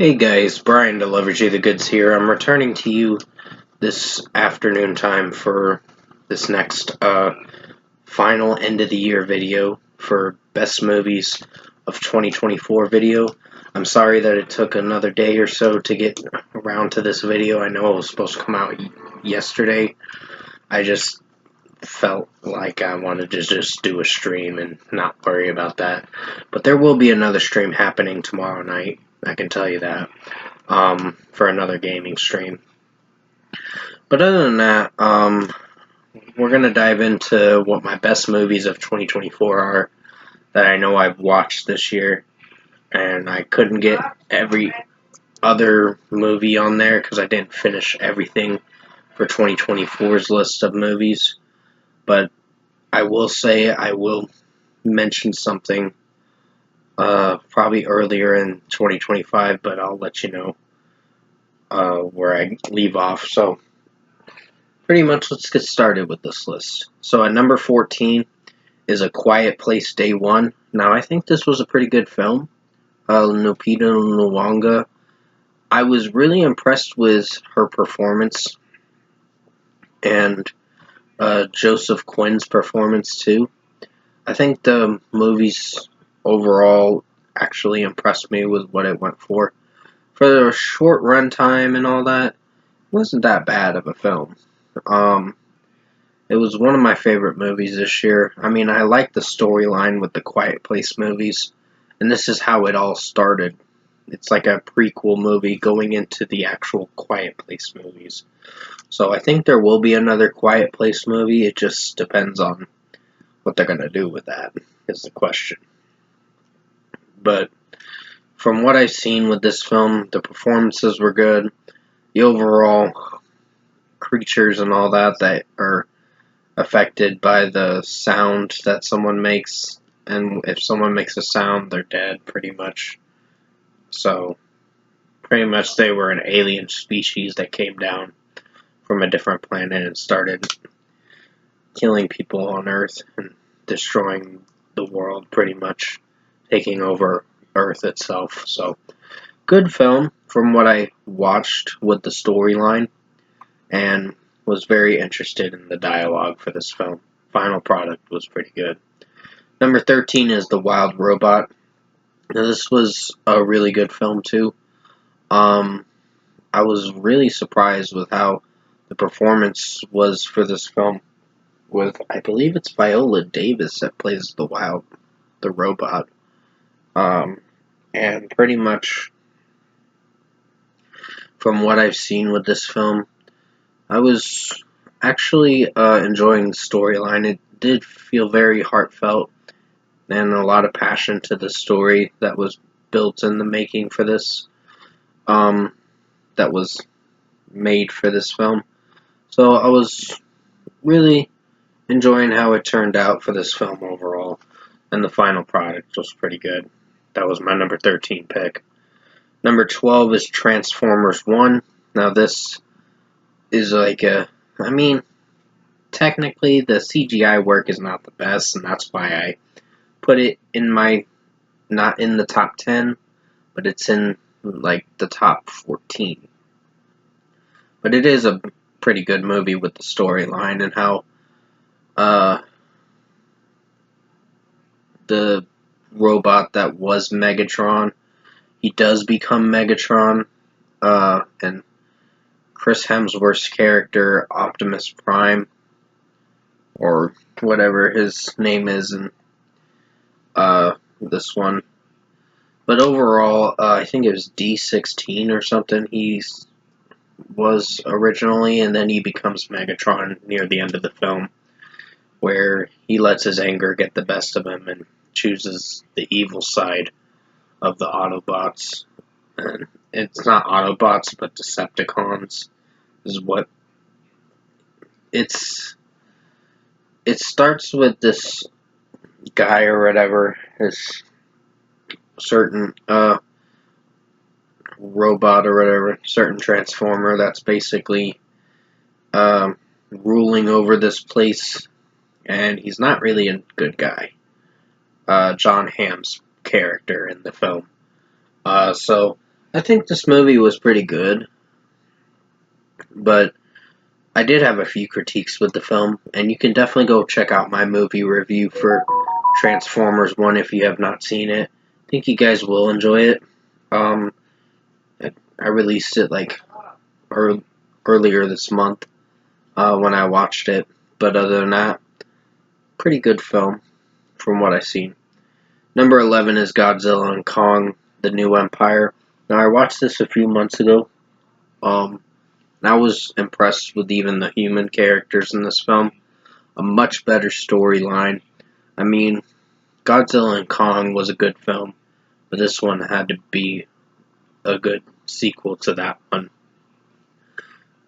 Hey guys, Brian the Lover J the Goods here. I'm returning to you this afternoon time for this next final end of the year video for best movies of 2024 video. I'm sorry that it took another day or so to get around to this video. I know it was supposed to come out yesterday. I just felt like I wanted to just do a stream and not worry about that. But there will be another stream happening tomorrow night. I can tell you that. For another gaming stream. But other than that, we're going to dive into what my best movies of 2024 are that I know I've watched this year. And I couldn't get every other movie on there because I didn't finish everything for 2024's list of movies. But I will say I will mention something probably earlier in 2025, but I'll let you know where I leave off. So pretty much let's get started with this list. So at number 14 is A Quiet Place Day One. Now I think this was a pretty good film. Lupita Nyong'o. I was really impressed with her performance and Joseph Quinn's performance too. I think the movies overall actually impressed me with what it went for. For the short runtime and all that, it wasn't that bad of a film. It was one of my favorite movies this year. I mean, I like the storyline with the Quiet Place movies, and this is how it all started. It's like a prequel movie going into the actual Quiet Place movies. So I think there will be another Quiet Place movie. It just depends on what they're going to do with that, is the question. But from what I've seen with this film, the performances were good. The overall creatures and all that are affected by the sound that someone makes, and if someone makes a sound, they're dead, pretty much. So, pretty much they were an alien species that came down from a different planet and started killing people on Earth and destroying the world, pretty much taking over Earth itself. So, good film from what I watched with the storyline, and was very interested in the dialogue for this film. Final product was pretty good. Number 13 is The Wild Robot. Now, this was a really good film too. I was really surprised with how the performance was for this film. With, I believe it's Viola Davis that plays the robot. And pretty much from what I've seen with this film, I was actually enjoying the storyline. It did feel very heartfelt and a lot of passion to the story that was built in the making for this, that was made for this film. So I was really enjoying how it turned out for this film overall, and the final product was pretty good. That was my number 13 pick. Number 12 is Transformers 1. Now this is I mean, technically the CGI work is not the best, and that's why I put it in not in the top 10, but it's in like the top 14. But it is a pretty good movie with the storyline and how the robot that was Megatron, he does become Megatron, and Chris Hemsworth's character, Optimus Prime, or whatever his name is in this one. But overall, I think it was D16 or something he was originally, and then he becomes Megatron near the end of the film, where he lets his anger get the best of him and chooses the evil side of the Autobots. And it's not Autobots, but Decepticons is what it starts with. This guy or whatever, this certain robot or whatever, certain transformer that's basically ruling over this place, and he's not really a good guy. Jon Hamm's character in the film. So I think this movie was pretty good, but I did have a few critiques with the film, and you can definitely go check out my movie review for Transformers 1 if you have not seen it. I think you guys will enjoy it. Um, I released it like earlier this month when I watched it, but other than that, pretty good film from what I've seen. Number 11 is Godzilla and Kong, The New Empire. Now, I watched this a few months ago. And I was impressed with even the human characters in this film. A much better storyline. I mean, Godzilla and Kong was a good film, but this one had to be a good sequel to that one,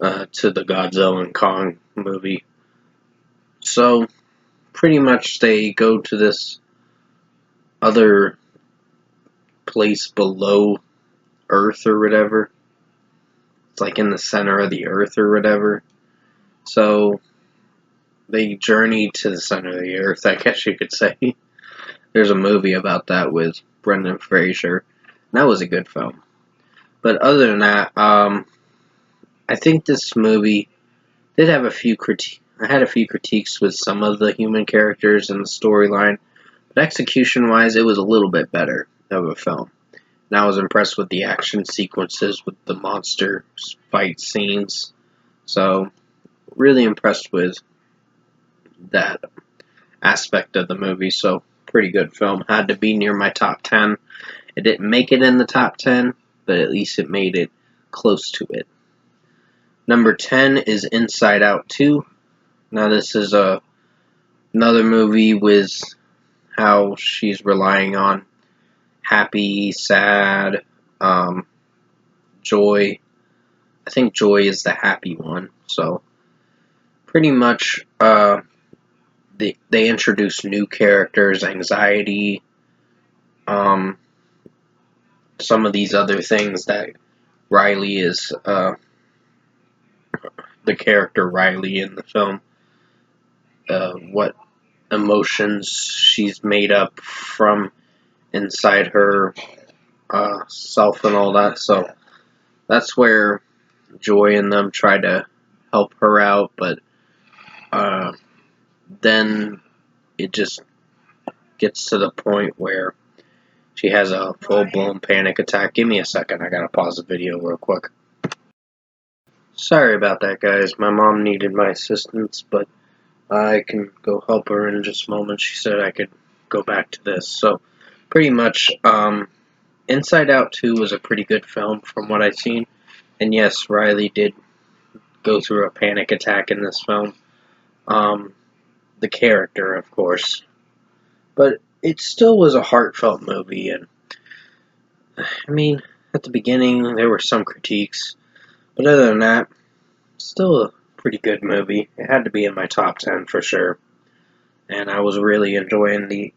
to the Godzilla and Kong movie. So, pretty much they go to this other place below Earth or whatever. It's like in the center of the Earth or whatever. So, they journey to the center of the Earth, I guess you could say. There's a movie about that with Brendan Fraser. And that was a good film. But other than that, I think this movie did have a few I had a few critiques with some of the human characters and the storyline, but execution-wise, it was a little bit better of a film. And I was impressed with the action sequences, with the monster fight scenes. So, really impressed with that aspect of the movie. So, pretty good film. Had to be near my top 10. It didn't make it in the top 10, but at least it made it close to it. Number 10 is Inside Out 2. Now, this is another movie with how she's relying on happy, sad, joy. I think joy is the happy one. So, pretty much, they introduce new characters, anxiety, some of these other things that Riley is, the character Riley in the film, what emotions she's made up from inside her self and all that. So that's where Joy and them try to help her out, but then it just gets to the point where she has a full-blown panic attack. Give me a second, I gotta pause the video real quick. Sorry about that, guys. My mom needed my assistance, but I can go help her in just a moment. She said I could go back to this. So, pretty much, Inside Out 2 was a pretty good film from what I've seen. And yes, Riley did go through a panic attack in this film. The character, of course. But it still was a heartfelt movie. And, I mean, at the beginning, there were some critiques. But other than that, still a pretty good movie. It had to be in my top 10 for sure. And I was really enjoying the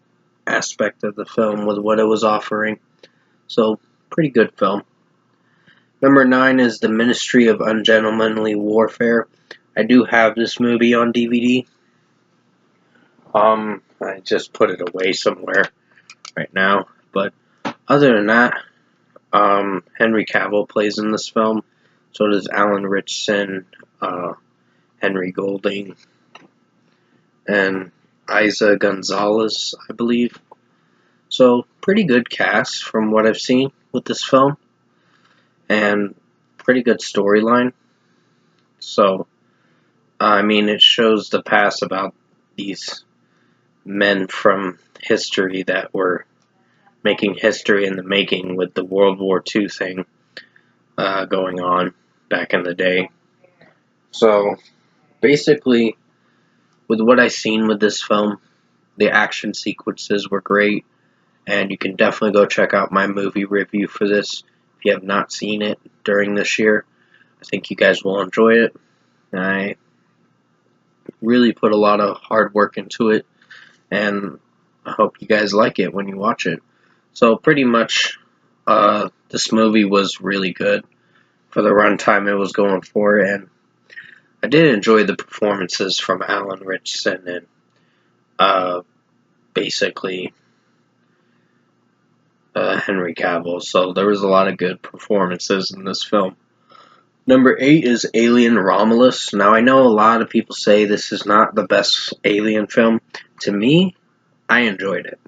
aspect of the film with what it was offering. So, pretty good film. Number 9 is The Ministry of Ungentlemanly Warfare. I do have this movie on DVD. I just put it away somewhere right now. But other than that, Henry Cavill plays in this film. So does Alan Ritchson, Henry Golding, and Isa Gonzalez, I believe. So, pretty good cast from what I've seen with this film. And pretty good storyline. So, I mean, it shows the past about these men from history that were making history in the making with the World War II thing going on back in the day. So, basically, with what I've seen with this film, the action sequences were great, and you can definitely go check out my movie review for this if you have not seen it during this year. I think you guys will enjoy it. I really put a lot of hard work into it, and I hope you guys like it when you watch it. So pretty much, this movie was really good for the runtime it was going for, and I did enjoy the performances from Alan Ritchson and basically Henry Cavill, so there was a lot of good performances in this film. Number 8 is Alien Romulus. Now, I know a lot of people say this is not the best Alien film. To me, I enjoyed it.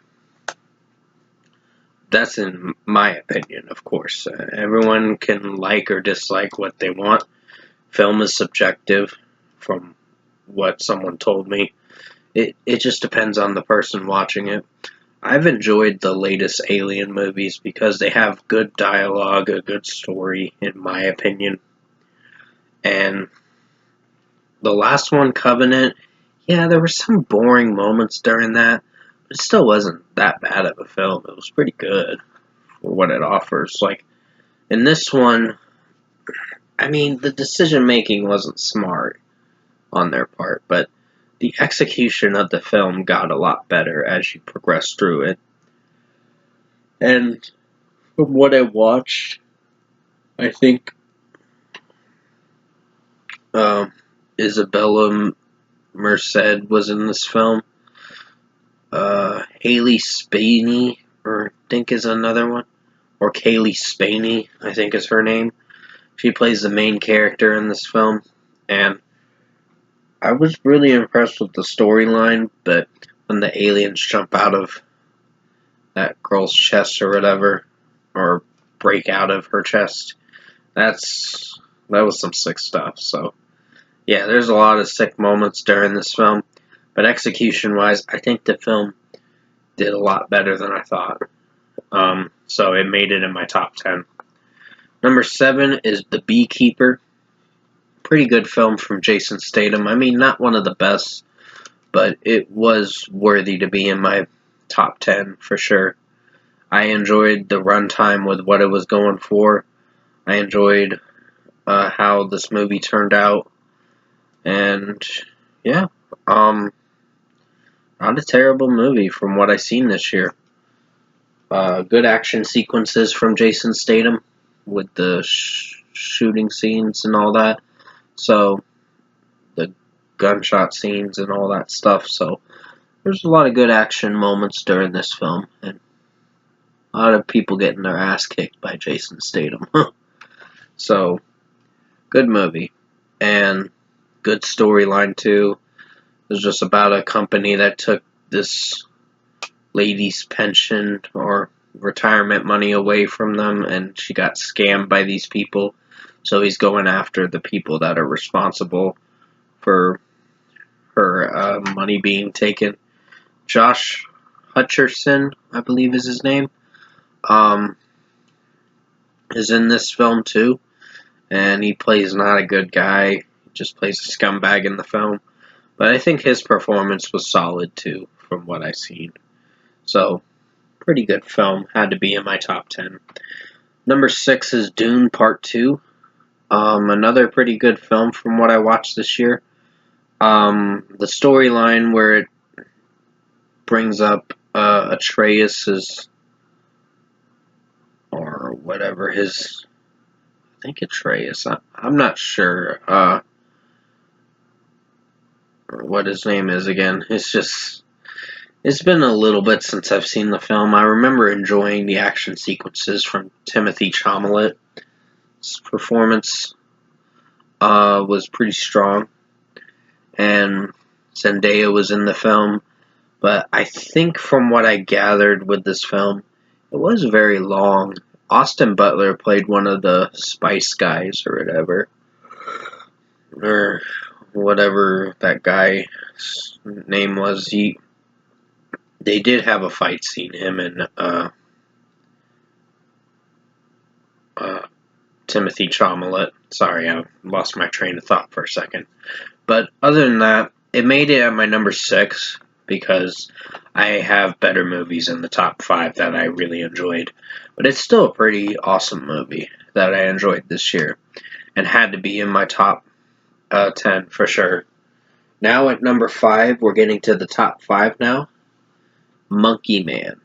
That's in my opinion, of course. Everyone can like or dislike what they want. Film is subjective, from what someone told me. It just depends on the person watching it. I've enjoyed the latest Alien movies because they have good dialogue, a good story, in my opinion. And the last one, Covenant, yeah, there were some boring moments during that, but it still wasn't that bad of a film. It was pretty good for what it offers. Like, in this one, I mean, the decision making wasn't smart on their part, but the execution of the film got a lot better as you progressed through it. And from what I watched, I think Isabella Merced was in this film. Haley Spaney, or I think is another one, or Kaylee Spaney, I think is her name. She plays the main character in this film, and I was really impressed with the storyline, but when the aliens jump out of that girl's chest or whatever, or break out of her chest, that was some sick stuff. So yeah, there's a lot of sick moments during this film, but execution-wise, I think the film did a lot better than I thought. So it made it in my top 10. Number 7 is The Beekeeper. Pretty good film from Jason Statham. I mean, not one of the best, but it was worthy to be in my top 10 for sure. I enjoyed the runtime with what it was going for. I enjoyed how this movie turned out. And yeah, not a terrible movie from what I've seen this year. Good action sequences from Jason Statham with the shooting scenes and all that. So, the gunshot scenes and all that stuff. So, there's a lot of good action moments during this film. And a lot of people getting their ass kicked by Jason Statham. So, good movie. And good storyline, too. It was just about a company that took this lady's pension or retirement money away from them, and she got scammed by these people. So he's going after the people that are responsible for her money being taken. Josh Hutcherson, I believe is his name, is in this film too, and he plays not a good guy. He just plays a scumbag in the film. But I think his performance was solid too, from what I've seen. So, pretty good film. Had to be in my top 10. Number 6 is Dune Part 2. Another pretty good film from what I watched this year. The storyline where it brings up Atreus's, or whatever his, I think Atreus, I'm not sure what his name is again. It's been a little bit since I've seen the film. I remember enjoying the action sequences from Timothy Chalamet's performance. Was pretty strong. And Zendaya was in the film. But I think from what I gathered with this film, it was very long. Austin Butler played one of the Spice Guys or whatever. Or whatever that guy's name was. They did have a fight scene, him and Timothy Chalamet. Sorry, I lost my train of thought for a second. But other than that, it made it at my number 6 because I have better movies in the top 5 that I really enjoyed. But it's still a pretty awesome movie that I enjoyed this year and had to be in my top 10 for sure. Now at number 5, we're getting to the top 5 now. Monkey Man.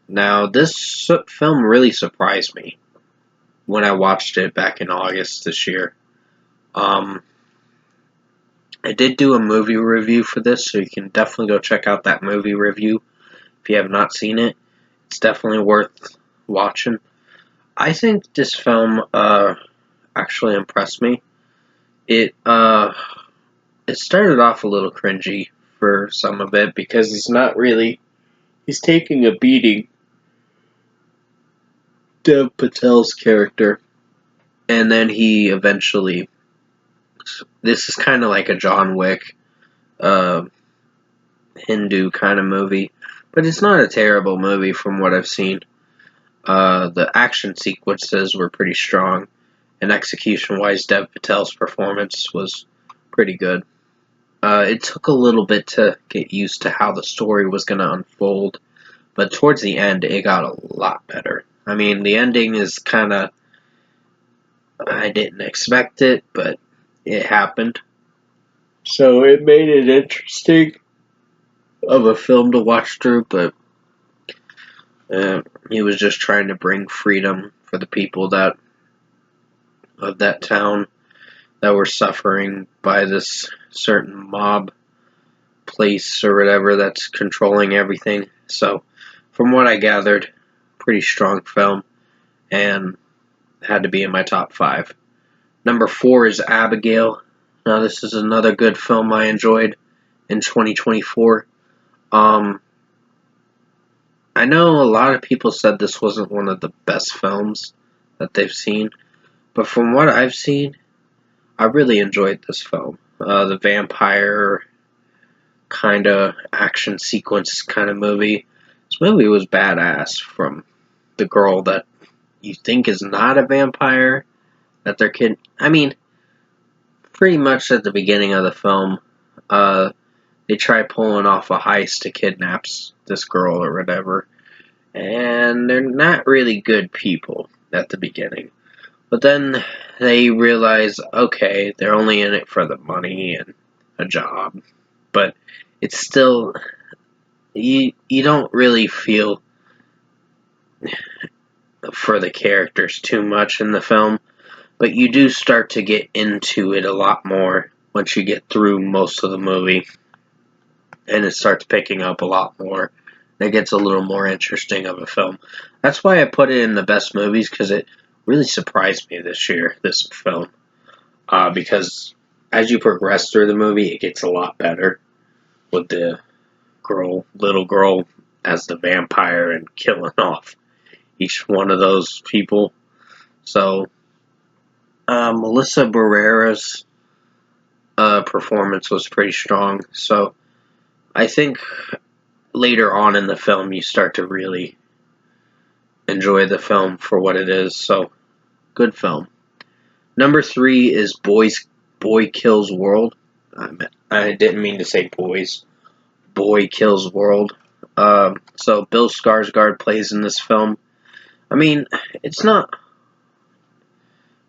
Now, this film really surprised me when I watched it back in August this year. I did do a movie review for this, so you can definitely go check out that movie review if you have not seen it. It's definitely worth watching. I think this film actually impressed me. It started off a little cringy for some of it because he's taking a beating, Dev Patel's character, and then he eventually, this is kind of like a John Wick uh, Hindu kind of movie, but it's not a terrible movie from what I've seen. The action sequences were pretty strong, and execution-wise, Dev Patel's performance was pretty good. It took a little bit to get used to how the story was going to unfold, but towards the end, it got a lot better. I mean, the ending is kind of, I didn't expect it, but it happened. So it made it interesting of a film to watch through, but he was just trying to bring freedom for the people of that town that were suffering by this certain mob place or whatever that's controlling everything. So, from what I gathered, pretty strong film, and had to be in my top 5. Number 4 is Abigail. Now, this is another good film I enjoyed in 2024. I know a lot of people said this wasn't one of the best films that they've seen, but from what I've seen, I really enjoyed this film. The vampire kind of action sequence kind of movie. This movie was badass, from the girl that you think is not a vampire that they're kid. I mean, pretty much at the beginning of the film, they try pulling off a heist to kidnap this girl or whatever, and they're not really good people at the beginning. But then they realize, okay, they're only in it for the money and a job. But it's still, you don't really feel for the characters too much in the film. But you do start to get into it a lot more once you get through most of the movie. And it starts picking up a lot more. It gets a little more interesting of a film. That's why I put it in the best movies, because it really surprised me this year, this film. Because as you progress through the movie, it gets a lot better with the little girl as the vampire and killing off each one of those people. So, Melissa Barrera's performance was pretty strong. So, I think later on in the film, you start to really enjoy the film for what it is. So, good film. Number 3 is Boy Kills World. I didn't mean to say boys. Boy Kills World. So Bill Skarsgård plays in this film. I mean, it's not. I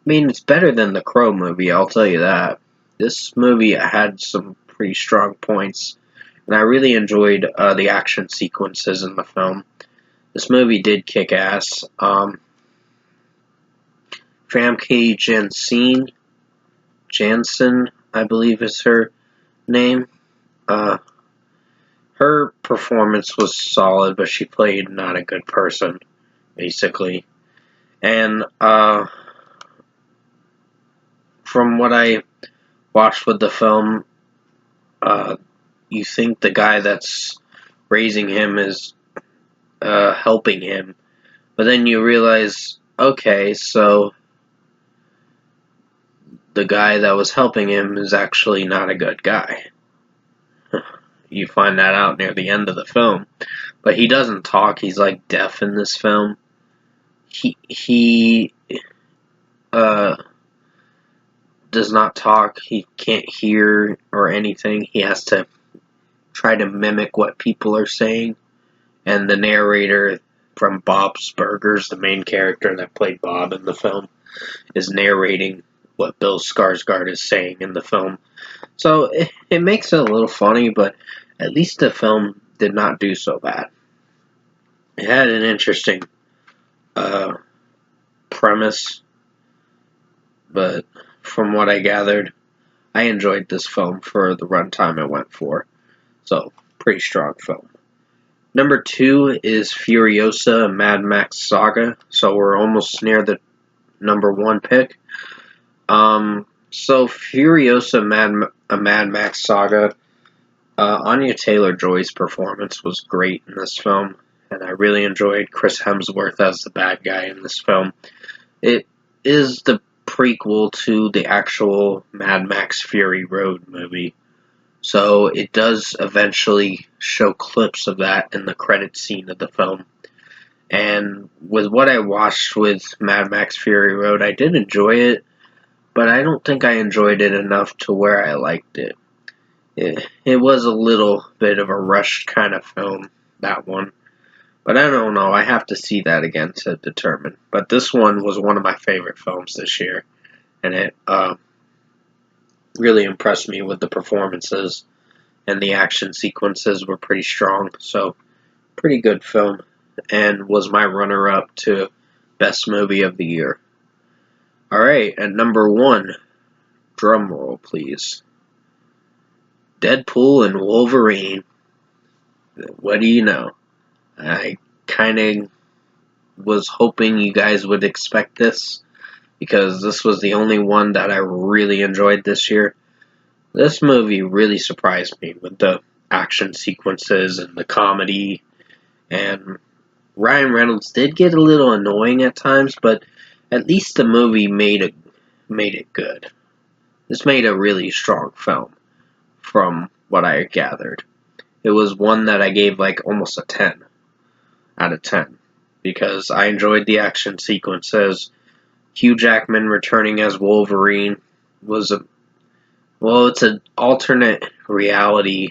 mean, it's better than the Crow movie, I'll tell you that. This movie had some pretty strong points, and I really enjoyed the action sequences in the film. This movie did kick ass. Famke Janssen, I believe is her name. Her performance was solid, but she played not a good person, basically. And from what I watched with the film, you think the guy that's raising him is helping him, but then you realize, okay, so the guy that was helping him is actually not a good guy. You find that out near the end of the film. But he doesn't talk. He's like deaf in this film. He does not talk. He can't hear or anything. He has to try to mimic what people are saying. And the narrator from Bob's Burgers, the main character that played Bob in the film, is narrating what Bill Skarsgård is saying in the film. So it makes it a little funny, but at least the film did not do so bad. It had an interesting premise, but from what I gathered, I enjoyed this film for the runtime it went for. So, pretty strong film. Number 2 is Furiosa Mad Max Saga, so we're almost near the number 1 pick. So Furiosa Mad Max Saga, Anya Taylor-Joy's performance was great in this film, and I really enjoyed Chris Hemsworth as the bad guy in this film. It is the prequel to the actual Mad Max Fury Road movie, so it does eventually show clips of that in the credit scene of the film. And with what I watched with Mad Max Fury Road, I did enjoy it, but I don't think I enjoyed it enough to where I liked it. It was a little bit of a rushed kind of film, that one. But I don't know, I have to see that again to determine. But this one was one of my favorite films this year, and it really impressed me with the performances, and the action sequences were pretty strong, so pretty good film, and was my runner-up to Best Movie of the Year. Alright, at number 1, drum roll please. Deadpool and Wolverine. What do you know? I kind of was hoping you guys would expect this, because this was the only one that I really enjoyed this year. This movie really surprised me with the action sequences and the comedy, and Ryan Reynolds did get a little annoying at times, but at least the movie made it good. This made a really strong film, from what I gathered. It was one that I gave like almost a 10 out of 10, because I enjoyed the action sequences. Hugh Jackman returning as Wolverine was it's an alternate reality,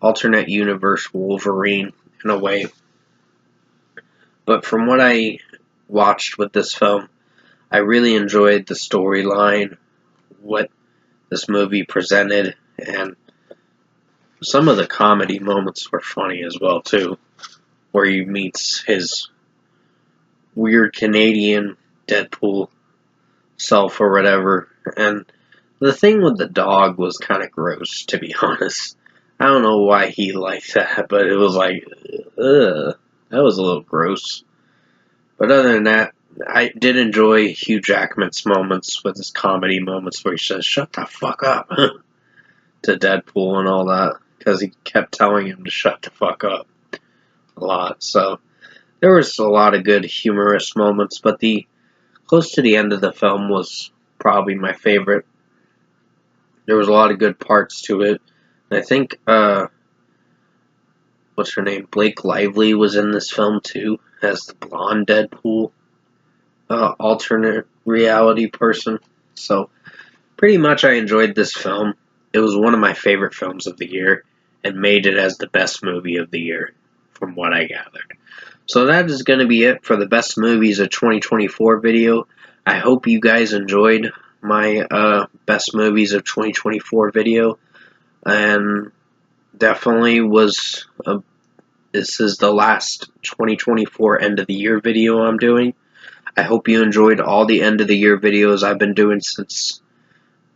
alternate universe Wolverine in a way. But from what I watched with this film, I really enjoyed the storyline, what this movie presented, and some of the comedy moments were funny as well too, where he meets his weird Canadian Deadpool self or whatever. And the thing with the dog was kind of gross, to be honest. I don't know why he liked that, but it was like, ugh, that was a little gross. But other than that, I did enjoy Hugh Jackman's moments with his comedy moments where he says, "Shut the fuck up," to Deadpool and all that, because he kept telling him to shut the fuck up a lot. So there was a lot of good humorous moments, but the close to the end of the film was probably my favorite. There was a lot of good parts to it. And I think, what's her name? Blake Lively was in this film too, as the blonde Deadpool, alternate reality person. So, pretty much I enjoyed this film. It was one of my favorite films of the year, and made it as the best movie of the year, from what I gathered. So that is going to be it for the best movies of 2024 video. I hope you guys enjoyed my best movies of 2024 video, and definitely this is the last 2024 end of the year video I'm doing. I hope you enjoyed all the end of the year videos I've been doing since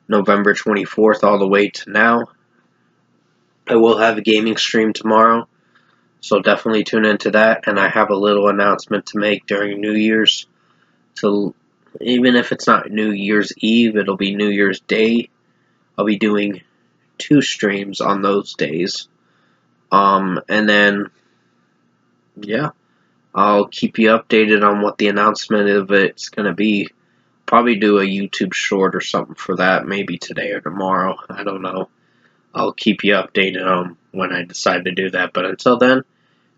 November 24th all the way to now. I will have a gaming stream tomorrow, so definitely tune into that, and I have a little announcement to make during New Year's. So even if it's not New Year's Eve, it'll be New Year's Day. I'll be doing 2 streams on those days. And then, yeah, I'll keep you updated on what the announcement of it's going to be. Probably do a YouTube short or something for that, maybe today or tomorrow. I don't know. I'll keep you updated on when I decide to do that. But until then,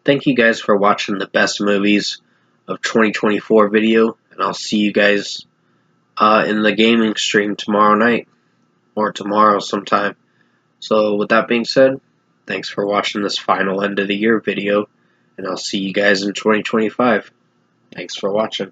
thank you guys for watching the best movies of 2024 video, and I'll see you guys in the gaming stream tomorrow night, or tomorrow sometime. So with that being said, thanks for watching this final end of the year video, and I'll see you guys in 2025. Thanks for watching.